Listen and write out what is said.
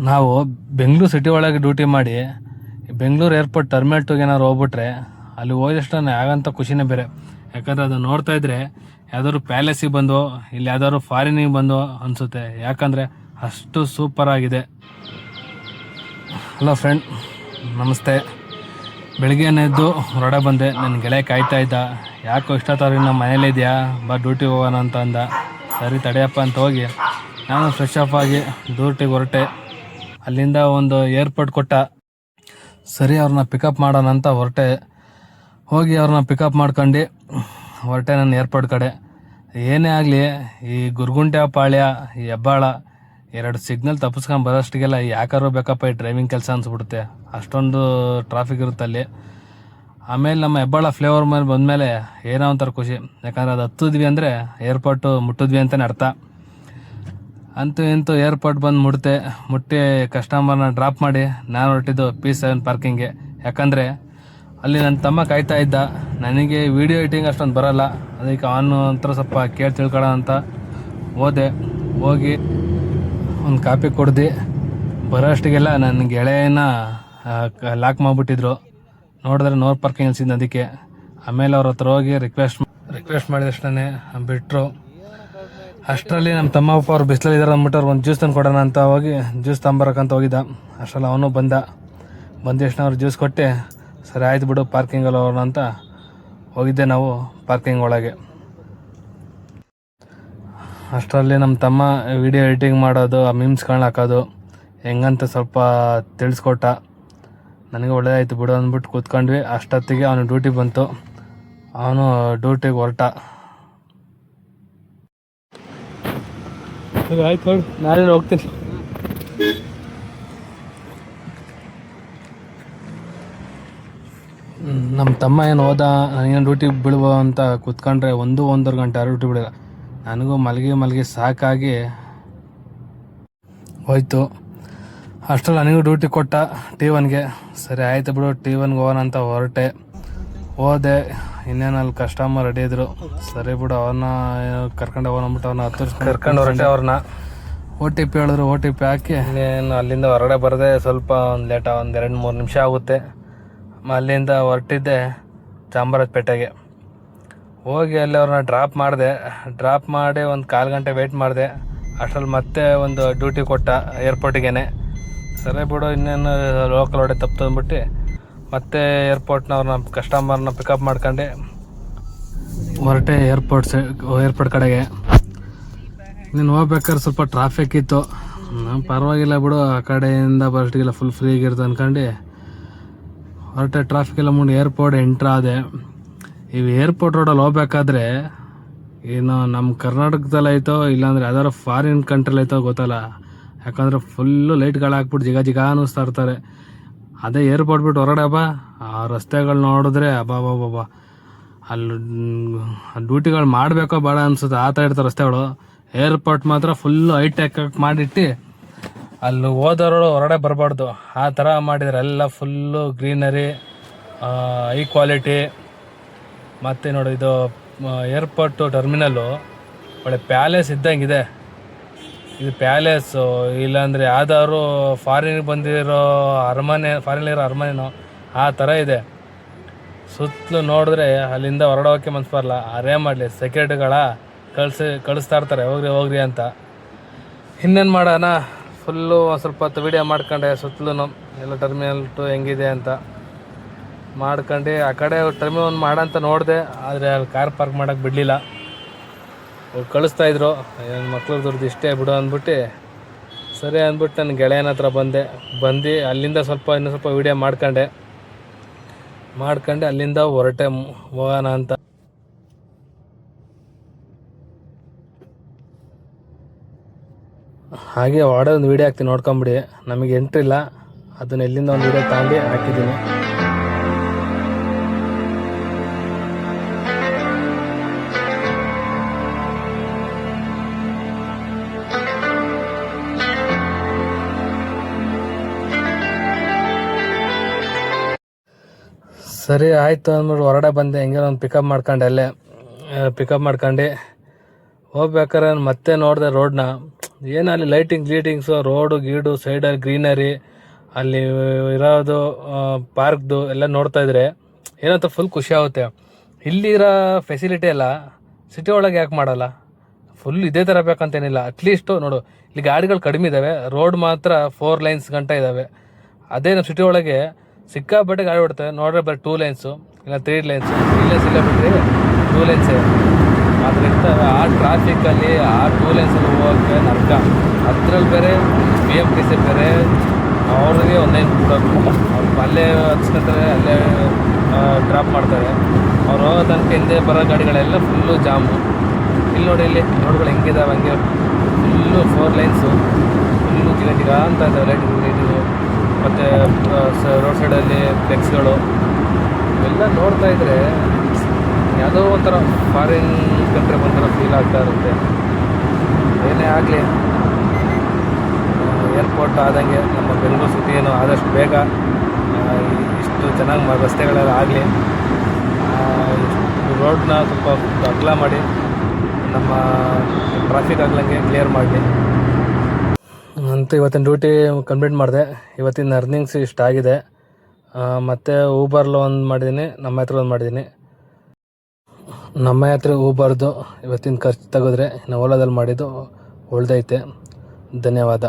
ನಾವು ಬೆಂಗಳೂರು ಸಿಟಿ ಒಳಗೆ ಡ್ಯೂಟಿ ಮಾಡಿ ಬೆಂಗಳೂರು ಏರ್ಪೋರ್ಟ್ ಟರ್ಮಿನಲ್ 2 ಏನಾದ್ರು ಹೋಗ್ಬಿಟ್ರೆ ಅಲ್ಲಿ ಹೋದಷ್ಟು ಆಗಂತ ಖುಷಿನೇ ಬೇರೆ. ಯಾಕಂದರೆ ಅದು ನೋಡ್ತಾ ಇದ್ರೆ ಯಾವ್ದಾದ್ರು ಪ್ಯಾಲೇಸಿಗೆ ಬಂದು ಇಲ್ಲಿ ಯಾವ್ದಾದ್ರು ಫಾರಿನಿಗೆ ಬಂದು ಅನಿಸುತ್ತೆ. ಯಾಕಂದರೆ ಅಷ್ಟು ಸೂಪರ್ ಆಗಿದೆ. ಹಲೋ ಫ್ರೆಂಡ್, ನಮಸ್ತೆ. ಬೆಳಿಗ್ಗೆ ಎದ್ದು ಹೊರಡೆ ಬಂದೆ. ನನ್ನ ಗೆಳೆಯ ಕಾಯ್ತಾ ಇದ್ದ. ಯಾಕೋ ಇಷ್ಟೊತ್ತಾದ್ರೂ ನಮ್ಮ ಮನೇಲಿ ಇದೆಯಾ, ಬಾ ಡ್ಯೂಟಿಗೆ ಹೋಗೋಣ ಅಂತ ಅಂದ. ಸರಿ ತಡೆಯಪ್ಪ ಅಂತ ಹೋಗಿ ನಾನು ಫ್ರೆಶ್ ಅಪ್ ಆಗಿ ಡ್ಯೂಟಿಗೆ ಹೊರಟೆ. ಅಲ್ಲಿಂದ ಒಂದು ಏರ್ಪೋರ್ಟ್ ಕೊಟ್ಟ. ಸರಿ ಅವ್ರನ್ನ ಪಿಕಪ್ ಮಾಡೋಣ ಅಂತ ಹೊರಟೆ. ಹೋಗಿ ಅವ್ರನ್ನ ಪಿಕಪ್ ಮಾಡ್ಕೊಂಡು ಹೊರಟೆ ನನ್ನ ಏರ್ಪೋರ್ಟ್ ಕಡೆ. ಏನೇ ಆಗಲಿ ಈ ಗುರುಗುಂಟೆ ಪಾಳ್ಯ, ಈ ಹೆಬ್ಬಾಳ 2 ಸಿಗ್ನಲ್ ತಪ್ಪಿಸ್ಕೊಂಡು ಬರೋಷ್ಟಿಗೆಲ್ಲ ಯಾಕಾದ್ರೂ ಬೇಕಪ್ಪ ಈ ಡ್ರೈವಿಂಗ್ ಕೆಲಸ ಅನಿಸ್ಬಿಡುತ್ತೆ. ಅಷ್ಟೊಂದು ಟ್ರಾಫಿಕ್ ಇರುತ್ತೆ ಅಲ್ಲಿ. ಆಮೇಲೆ ನಮ್ಮ ಹೆಬ್ಬಾಳ ಫ್ಲೇವರ್ ಮೇಲೆ ಬಂದಮೇಲೆ ಏನೋ ಒಂಥರ ಖುಷಿ. ಯಾಕಂದರೆ ಅದು ಹತ್ತಿದ್ವಿ ಅಂದರೆ ಏರ್ಪೋರ್ಟು ಮುಟ್ಟಿದ್ವಿ ಅಂತಲೇ ಅರ್ಥ. ಅಂತೂ ಇಂತೂ ಏರ್ಪೋರ್ಟ್ ಬಂದು ಮುಟ್ಟಿ ಕಸ್ಟಮರ್ನ ಡ್ರಾಪ್ ಮಾಡಿ ನಾನು ಹೊರಟಿದ್ದು P7 ಪಾರ್ಕಿಂಗ್ಗೆ. ಯಾಕಂದರೆ ಅಲ್ಲಿ ನನ್ನ ತಮ್ಮ ಕಾಯ್ತಾ ಇದ್ದ. ನನಗೆ ವೀಡಿಯೋ ಎಡಿಟಿಂಗ್ ಅಷ್ಟೊಂದು ಬರೋಲ್ಲ, ಅದಕ್ಕೆ ಅವನು ಒಂಥರ ಸ್ವಲ್ಪ ಕೇಳಿ ತಿಳ್ಕೊಳ್ಳೋಣ ಅಂತ ಹೋದೆ. ಹೋಗಿ ಒಂದು ಕಾಪಿ ಕುಡ್ದು ಬರೋ ಅಷ್ಟಿಗೆಲ್ಲ ನನ್ನ ಗೆಳೆಯನ ಲಾಕ್ ಮಾಡಿಬಿಟ್ಟಿದ್ರು. ನೋಡಿದ್ರೆ ನೋ ಪಾರ್ಕಿಂಗ್ ಅನ್ಸಿದ್ದು ಅದಕ್ಕೆ. ಆಮೇಲೆ ಅವ್ರ ಹತ್ರ ಹೋಗಿ ರಿಕ್ವೆಸ್ಟ್ ಮಾಡಿದಷ್ಟೇ ಬಿಟ್ಟರು. ಅಷ್ಟರಲ್ಲಿ ನಮ್ಮ ತಮ್ಮ ಅಪ್ಪ ಅವ್ರು ಬಿಸಿಲಲ್ಲಿ ಇದ್ದಾರೆ ಅಂದ್ಬಿಟ್ಟು ಒಂದು ಜ್ಯೂಸ್ ತಂದು ಕೊಡೋಣ ಅಂತ ಹೋಗಿ ಜ್ಯೂಸ್ ತೊಂಬರಕ್ಕಂತ ಹೋಗಿದ್ದ. ಅಷ್ಟರಲ್ಲಿ ಅವನು ಬಂದಷ್ಟು ಅವ್ರು ಜ್ಯೂಸ್ ಕೊಟ್ಟೆ. ಸರಿ ಆಯ್ತು ಬಿಡು ಪಾರ್ಕಿಂಗಲ್ಲಿ ಹೋಗೋಣ ಅಂತ ಹೋಗಿದ್ದೆ ನಾವು ಪಾರ್ಕಿಂಗ್ ಒಳಗೆ. ಅಷ್ಟರಲ್ಲಿ ನಮ್ಮ ತಮ್ಮ ವಿಡಿಯೋ ಎಡಿಟಿಂಗ್ ಮಾಡೋದು, ಆ ಮೀಮ್ಸ್ಗಳನ್ನ ಹಾಕೋದು ಹೆಂಗಂತ ಸ್ವಲ್ಪ ತಿಳಿಸ್ಕೊಟ್ಟ. ನನಗೆ ಒಳ್ಳೆಯದಾಯ್ತು ಬಿಡು ಅಂದ್ಬಿಟ್ಟು ಕೂತ್ಕೊಂಡ್ವಿ. ಅಷ್ಟೊತ್ತಿಗೆ ಅವನು ಡ್ಯೂಟಿ ಬಂತು. ಅವನು ಡ್ಯೂಟಿಗೆ ಹೊರಟ. ಆಯ್ತು ನೋಡಿ, ನಾಳೆ ಹೋಗ್ತೀನಿ. ನಮ್ಮ ತಮ್ಮ ಏನು ಹೋದ, ನನಗೇನು ಡ್ಯೂಟಿ ಬೀಳುವ ಅಂತ ಕೂತ್ಕೊಂಡ್ರೆ 1-1.5 ಗಂಟೆ ಡ್ಯೂಟಿ ಬಿಡಲ್ಲ. ನನಗೂ ಮಲಗಿ ಸಾಕಾಗಿ ಹೋಯ್ತು. ಅಷ್ಟರಲ್ಲಿ ನನಗೂ ಡ್ಯೂಟಿ ಕೊಟ್ಟ T1ಗೆ. ಸರಿ ಆಯಿತು ಬಿಡು T1ಗೆ ಹೋಗೋಣ ಅಂತ ಹೋದೆ. ಇನ್ನೇನಲ್ಲಿ ಕಸ್ಟಮರ್ ರೆಡಿ ಇದ್ರು. ಸರಿ ಬಿಡು ಅವ್ರನ್ನ ಕರ್ಕೊಂಡು ಹೋಗೋಣ ಅಂದ್ಬಿಟ್ಟು ಅವ್ರನ್ನ ಕರ್ಕೊಂಡು ಹೊರಟೆ. ಅವ್ರನ್ನ OTP ಹೇಳಿದ್ರು. OTP ಹಾಕಿ ಇನ್ನೇನು ಅಲ್ಲಿಂದ ಹೊರಗಡೆ ಬರದೆ ಸ್ವಲ್ಪ ಒಂದು ಲೇಟ, 2-3 ನಿಮಿಷ ಆಗುತ್ತೆ. ಅಲ್ಲಿಂದ ಹೊರಟಿದ್ದೆ ಚಾಮರಾಜಪೇಟೆಗೆ. ಹೋಗಿ ಅಲ್ಲಿ ಅವ್ರನ್ನ ಡ್ರಾಪ್ ಮಾಡಿ ಒಂದು 1/4 ಗಂಟೆ ವೆಯ್ಟ್ ಮಾಡಿದೆ. ಅಷ್ಟರಲ್ಲಿ ಮತ್ತೆ ಒಂದು ಡ್ಯೂಟಿ ಕೊಟ್ಟ ಏರ್ಪೋರ್ಟಿಗೆ. ಸರಿ ಬಿಡು ಇನ್ನೇನು ಲೋಕಲ್ ಹೊಡೆ ತಪ್ಪು ತಂದ್ಬಿಟ್ಟು ಮತ್ತೆ ಏರ್ಪೋರ್ಟ್ನವ್ರನ್ನ ಕಸ್ಟಮರ್ನ ಪಿಕಪ್ ಮಾಡ್ಕೊಂಡು ಹೊರಟೆ ಏರ್ಪೋರ್ಟ್ ಕಡೆಗೆ. ನೀನು ಹೋಗ್ಬೇಕಾದ್ರೆ ಸ್ವಲ್ಪ ಟ್ರಾಫಿಕ್ ಇತ್ತು. ಪರವಾಗಿಲ್ಲ ಬಿಡು, ಆ ಕಡೆಯಿಂದ ಬರೋಷ್ಟಿಗೆಲ್ಲ ಫುಲ್ ಫ್ರೀಗಿರುತ್ತೆ ಅಂದ್ಕೊಂಡು ಹೊರಟೆ. ಟ್ರಾಫಿಕ್ ಎಲ್ಲ ಮುಂದೆ ಏರ್ಪೋರ್ಟ್ ಎಂಟ್ರ್ ಆದೆ. ಇವು ಏರ್ಪೋರ್ಟ್ ರೋಡಲ್ಲಿ ಹೋಗ್ಬೇಕಾದ್ರೆ ಏನು ನಮ್ಮ ಕರ್ನಾಟಕದಲ್ಲಿ ಐತೋ ಇಲ್ಲಾಂದರೆ ಯಾವ್ದಾದ್ರು ಫಾರಿನ್ ಕಂಟ್ರಿಲಿ ಐತೋ ಗೊತ್ತಲ್ಲ. ಯಾಕಂದರೆ ಫುಲ್ಲು ಲೈಟ್ಗಳು ಹಾಕ್ಬಿಟ್ಟು ಜಿಗ ಅನ್ನಿಸ್ತಾ ಇರ್ತಾರೆ. ಅದೇ ಏರ್ಪೋರ್ಟ್ ಬಿಟ್ಟು ಹೊರಗಡೆ ಆ ರಸ್ತೆಗಳು ನೋಡಿದ್ರೆ ಅಬ್ಬಾ ಅಲ್ಲಿ ಡ್ಯೂಟಿಗಳು ಮಾಡಬೇಕೋ ಬೇಡ ಅನ್ಸುತ್ತೆ, ಆ ಥರ ಇರ್ತಾರೆ ರಸ್ತೆಗಳು. ಏರ್ಪೋರ್ಟ್ ಮಾತ್ರ ಫುಲ್ಲು ಹೈಟೆಕ್ ಮಾಡಿಟ್ಟು ಅಲ್ಲಿ ಹೋದವರು ಹೊರಗಡೆ ಬರಬಾರ್ದು, ಆ ಥರ ಮಾಡಿದ್ದಾರೆ. ಎಲ್ಲ ಫುಲ್ಲು ಗ್ರೀನರಿ, ಹೈ ಕ್ವಾಲಿಟಿ. ಮತ್ತು ನೋಡಿ, ಇದು ಏರ್ಪೋರ್ಟು ಟರ್ಮಿನಲ್ಲು ಒಳ್ಳೆ ಪ್ಯಾಲೇಸ್ ಇದ್ದಂಗಿದೆ. ಇದು ಪ್ಯಾಲೇಸು ಇಲ್ಲಾಂದರೆ ಯಾವ್ದಾದ್ರು ಫಾರಿನಿಗೆ ಬಂದಿರೋ ಫಾರಿನಲ್ಲಿರೋ ಅರಮನೆನೋ ಆ ಥರ ಇದೆ. ಸುತ್ತಲೂ ನೋಡಿದ್ರೆ ಅಲ್ಲಿಂದ ಹೊರಡೋಕ್ಕೆ ಮನ್ಸು ಬರಲ್ಲ. ಅರೇ ಮಾಡಲಿ, ಸೆಕ್ಯೂರಿಟಿಗಳ ಕಳಿಸ್ತಾ ಇರ್ತಾರೆ ಹೋಗ್ರಿ ಅಂತ. ಇನ್ನೇನು ಮಾಡೋಣ, ಫುಲ್ಲು ಸ್ವಲ್ಪ ಹೊತ್ತು ವೀಡಿಯೋ ಮಾಡ್ಕೊಂಡೆ ಸುತ್ತಲೂ ಎಲ್ಲ ಟರ್ಮಿನಲ್ 2 ಹೆಂಗಿದೆ ಅಂತ ಮಾಡ್ಕೊಂಡು. ಆ ಕಡೆ ಟರ್ಮಿನಲ್ 1 ಮಾಡಂತ ನೋಡಿದೆ, ಆದರೆ ಅಲ್ಲಿ ಕಾರ್ ಪಾರ್ಕ್ ಮಾಡೋಕ್ಕೆ ಬಿಡಲಿಲ್ಲ. ಕಳಿಸ್ತಾಯಿದ್ರು. ಮಕ್ಳು ದುಡ್ದು ಇಷ್ಟೇ ಬಿಡು ಅಂದ್ಬಿಟ್ಟು ಸರಿ ಅಂದ್ಬಿಟ್ಟು ನನ್ನ ಗೆಳೆಯನ ಹತ್ರ ಬಂದು ಅಲ್ಲಿಂದ ಇನ್ನೂ ಸ್ವಲ್ಪ ವೀಡಿಯೋ ಮಾಡ್ಕೊಂಡೆ. ಅಲ್ಲಿಂದ ಹೊರಟೆ ಹೋಗೋಣ ಅಂತ. ಹಾಗೆ ಒಡೆ ಒಂದು ವೀಡಿಯೋ ಹಾಕ್ತೀನಿ, ನೋಡ್ಕೊಂಬಿಡಿ. ನಮಗೆ ಎಂಟ್ರಿ ಇಲ್ಲ, ಅದನ್ನ ಎಲ್ಲಿಂದ ಒಂದು ವೀಡಿಯೋ ತಗೊಂಡು ಹಾಕಿದ್ದೀನಿ. ಸರಿ ಆಯಿತು ಅಂದ್ಬಿಟ್ಟು ಹೊರಗಡೆ ಬಂದೆ. ಹೆಂಗೆ ಒಂದು ಪಿಕಪ್ ಮಾಡ್ಕೊಂಡು ಹೋಗ್ಬೇಕಾರೆ ಮತ್ತೆ ನೋಡಿದೆ ರೋಡ್ನ. ಏನು ಅಲ್ಲಿ ಲೈಟಿಂಗ್ಸು ರೋಡು ಗೀಡು ಸೈಡಲ್ಲಿ ಗ್ರೀನರಿ ಅಲ್ಲಿ ಇರೋದು ಪಾರ್ಕ್ದು ಎಲ್ಲ ನೋಡ್ತಾ ಇದ್ರೆ ಏನಂತ ಫುಲ್ ಖುಷಿ ಆಗುತ್ತೆ. ಇಲ್ಲಿರೋ ಫೆಸಿಲಿಟಿ ಎಲ್ಲ ಸಿಟಿ ಒಳಗೆ ಯಾಕೆ ಮಾಡಲ್ಲ? ಫುಲ್ ಇದೇ ಥರ ಬೇಕಂತೇನಿಲ್ಲ. ಅಟ್ಲೀಸ್ಟು ನೋಡು, ಇಲ್ಲಿ ಗಾಡಿಗಳು ಕಡಿಮೆ ಇದ್ದಾವೆ, ರೋಡ್ ಮಾತ್ರ 4 ಲೈನ್ಸ್ ಗಂಟ ಇದ್ದಾವೆ. ಅದೇ ನಮ್ಮ ಸಿಟಿ ಒಳಗೆ ಸಿಕ್ಕಾಪಟ್ಟೆ ಗಾಡಿ ಹೊಡ್ತವೆ, ನೋಡ್ರೆ ಬರೀ 2 ಲೈನ್ಸು ಇಲ್ಲ 3 ಲೈನ್ಸು, 3 ಲೈನ್ಸ್ ಇಲ್ಲ ಬಿಟ್ಟರೆ 2 ಲೈನ್ಸೇ. ಅದರಿಂದ ಆ ಟ್ರಾಫಿಕಲ್ಲಿ ಆ 2 ಲೈನ್ಸಲ್ಲಿ ಹೋಗೋಕ್ಕೆ ನರ್ಕ. ಅದರಲ್ಲಿ ಬೇರೆ BMTC ಬೇರೆ ಅವ್ರಿಗೆ ಒಂದು ಲೈನ್ ಬಿಡೋದು, ಅವ್ರು ಅಲ್ಲೇ ಹಚ್ಕೊತಾರೆ, ಅಲ್ಲೇ ಡ್ರಾಪ್ ಮಾಡ್ತಾರೆ. ಅವ್ರು ಹೋಗೋ ತನಕ ಹಿಂದೆ ಬರೋ ಗಾಡಿಗಳೆಲ್ಲ ಫುಲ್ಲು ಜಾಮು. ಇಲ್ಲಿ ನೋಡಿ, ಇಲ್ಲಿ ರೋಡ್ಗಳು ಹೆಂಗಿದಾವೆ ಹಂಗೆ ಫುಲ್ಲು 4 ಲೈನ್ಸು ಫುಲ್ಲು ಜಿಗ ಅಂತ ಇದ್ದಾವೆ ಲೈಟಿಂಗು. ಮತ್ತು ರೋಡ್ ಸೈಡಲ್ಲಿ ಫ್ಲೆಕ್ಸ್ಗಳು ಇವೆಲ್ಲ ನೋಡ್ತಾ ಇದ್ದರೆ ಯಾವುದೋ ಒಂಥರ ಫಾರಿನ್ ಕಂಟ್ರಿ ಒಂಥರ ಫೀಲ್ ಆಗ್ತಾ ಇರುತ್ತೆ. ಏನೇ ಆಗಲಿ, ಏರ್ಪೋರ್ಟ್ ಆದಂಗೆ ನಮ್ಮ ಬೆಂಗಳೂರು ಸಿಟಿಯನ್ನು ಆದಷ್ಟು ಬೇಗ ಇಷ್ಟು ಚೆನ್ನಾಗಿ ರಸ್ತೆಗಳೆಲ್ಲ ಆಗಲಿ, ರೋಡ್ನ ಸ್ವಲ್ಪ ಅಗಲ ಮಾಡಿ ನಮ್ಮ ಟ್ರಾಫಿಕ್ ಆಗ್ಲಂಗೆ ಕ್ಲಿಯರ್ ಮಾಡಲಿ ಅಂತ ಇವತ್ತಿನ ಡ್ಯೂಟಿ ಕಂಪ್ಲೀಟ್ ಮಾಡಿದೆ. ಇವತ್ತಿನ ಅರ್ನಿಂಗ್ಸ್ ಇಷ್ಟ ಆಗಿದೆ. ಮತ್ತು ಊಬರ್లో ಒಂದು ಮಾಡಿದ್ದೀನಿ, ನಮ್ಮ ಹತ್ರ ಒಂದು ಮಾಡಿದ್ದೀನಿ. ನಮ್ಮ ಹತ್ರ ಊಬರ್ದು ಇವತ್ತಿನ ಖರ್ಚು ತೆಗೆದ್ರೆ ಇನ್ನು ಓಲಾದಲ್ಲಿ ಮಾಡಿದ್ದು ಉಳ್ದೈತೆ. ಧನ್ಯವಾದ.